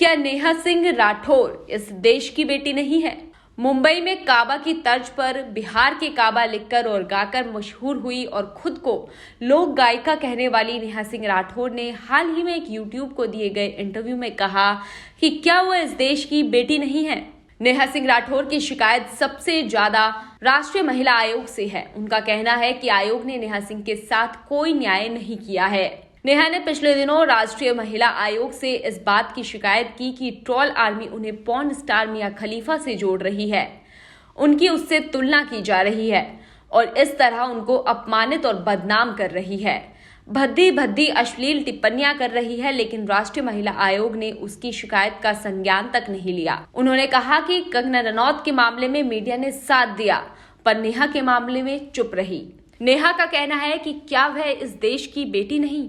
क्या नेहा सिंह राठौर इस देश की बेटी नहीं है? मुंबई में काबा की तर्ज पर बिहार के काबा लिखकर और गाकर मशहूर हुई और खुद को लोक गायिका कहने वाली नेहा सिंह राठौर ने हाल ही में एक यूट्यूब को दिए गए इंटरव्यू में कहा कि क्या वो इस देश की बेटी नहीं है। नेहा सिंह राठौर की शिकायत सबसे ज्यादा राष्ट्रीय महिला आयोग से है। उनका कहना है कि आयोग ने नेहा सिंह के साथ कोई न्याय नहीं किया है। नेहा ने पिछले दिनों राष्ट्रीय महिला आयोग से इस बात की शिकायत की कि ट्रोल आर्मी उन्हें पॉर्न स्टार मिया खलीफा से जोड़ रही है, उनकी उससे तुलना की जा रही है और इस तरह उनको अपमानित और बदनाम कर रही है। भद्दी भद्दी अश्लील टिप्पणियां कर रही है, लेकिन राष्ट्रीय महिला आयोग ने उसकी शिकायत का संज्ञान तक नहीं लिया। उन्होंने कहा कि कंगना रनौत के मामले में मीडिया ने साथ दिया, पर नेहा के मामले में चुप रही। नेहा का कहना है कि क्या वह इस देश की बेटी नहीं?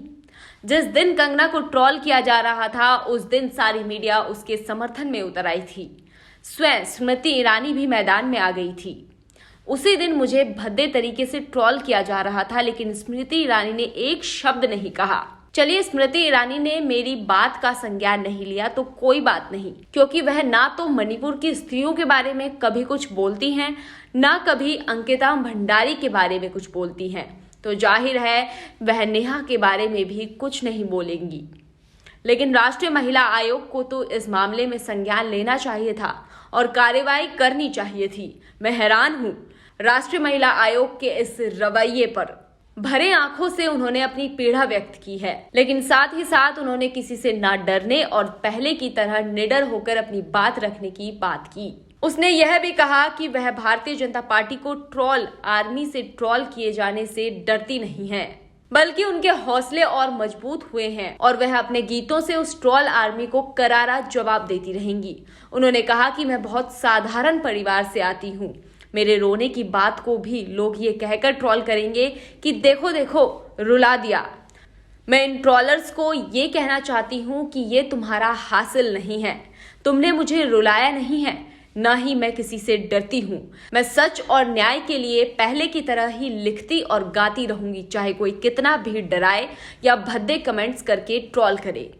जिस दिन कंगना को ट्रोल किया जा रहा था, उस दिन सारी मीडिया उसके समर्थन में उतर आई थी। स्वयं स्मृति ईरानी भी मैदान में आ गई थी। उसी दिन मुझे भद्दे तरीके से ट्रोल किया जा रहा था, लेकिन स्मृति ईरानी ने एक शब्द नहीं कहा। चलिए, स्मृति ईरानी ने मेरी बात का संज्ञान नहीं लिया तो कोई बात नहीं, क्योंकि वह ना तो मणिपुर की स्त्रियों के बारे में कभी कुछ बोलती हैं, ना कभी अंकिता भंडारी के बारे में कुछ बोलती हैं, तो जाहिर है वह नेहा के बारे में भी कुछ नहीं बोलेंगी। लेकिन राष्ट्रीय महिला आयोग को तो इस मामले में संज्ञान लेना चाहिए था और कार्रवाई करनी चाहिए थी। मैं हैरान हूं राष्ट्रीय महिला आयोग के इस रवैये पर। भरे आंखों से उन्होंने अपनी पीड़ा व्यक्त की है, लेकिन साथ ही साथ उन्होंने किसी से ना डरने और पहले की तरह निडर होकर अपनी बात रखने की बात की। उसने यह भी कहा कि वह भारतीय जनता पार्टी को ट्रोल आर्मी से ट्रोल किए जाने से डरती नहीं है, बल्कि उनके हौसले और मजबूत हुए हैं और वह अपने गीतों से उस ट्रोल आर्मी को करारा जवाब देती रहेंगी। उन्होंने कहा कि मैं बहुत साधारण परिवार से आती हूँ। मेरे रोने की बात को भी लोग ये कहकर ट्रोल करेंगे कि देखो देखो रुला दिया। मैं इन ट्रोलर्स को ये कहना चाहती हूँ कि ये तुम्हारा हासिल नहीं है, तुमने मुझे रुलाया नहीं है, ना ही मैं किसी से डरती हूँ। मैं सच और न्याय के लिए पहले की तरह ही लिखती और गाती रहूंगी, चाहे कोई कितना भी डराए या भद्दे कमेंट्स करके ट्रोल करे।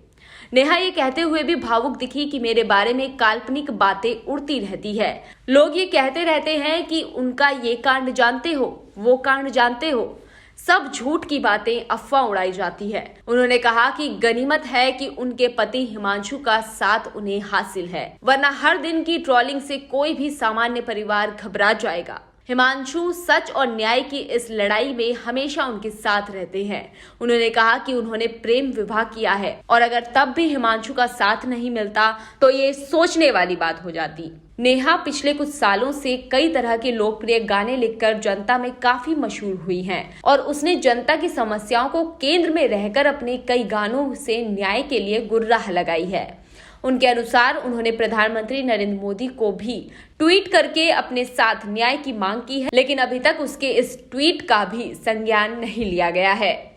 नेहा ये कहते हुए भी भावुक दिखी कि मेरे बारे में काल्पनिक बातें उड़ती रहती है। लोग ये कहते रहते हैं कि उनका ये कांड जानते हो, वो कांड जानते हो, सब झूठ की बातें, अफवाह उड़ाई जाती है। उन्होंने कहा कि गनीमत है कि उनके पति हिमांशु का साथ उन्हें हासिल है, वरना हर दिन की ट्रोलिंग से कोई भी सामान्य परिवार घबरा जाएगा। हिमांशु सच और न्याय की इस लड़ाई में हमेशा उनके साथ रहते हैं। उन्होंने कहा कि उन्होंने प्रेम विवाह किया है और अगर तब भी हिमांशु का साथ नहीं मिलता तो ये सोचने वाली बात हो जाती। नेहा पिछले कुछ सालों से कई तरह के लोकप्रिय गाने लिखकर जनता में काफी मशहूर हुई हैं और उसने जनता की समस्याओं को केंद्र में रहकर अपने कई गानों से न्याय के लिए गुर्राह लगाई है। उनके अनुसार उन्होंने प्रधानमंत्री नरेंद्र मोदी को भी ट्वीट करके अपने साथ न्याय की मांग की है, लेकिन अभी तक उसके इस ट्वीट का भी संज्ञान नहीं लिया गया है।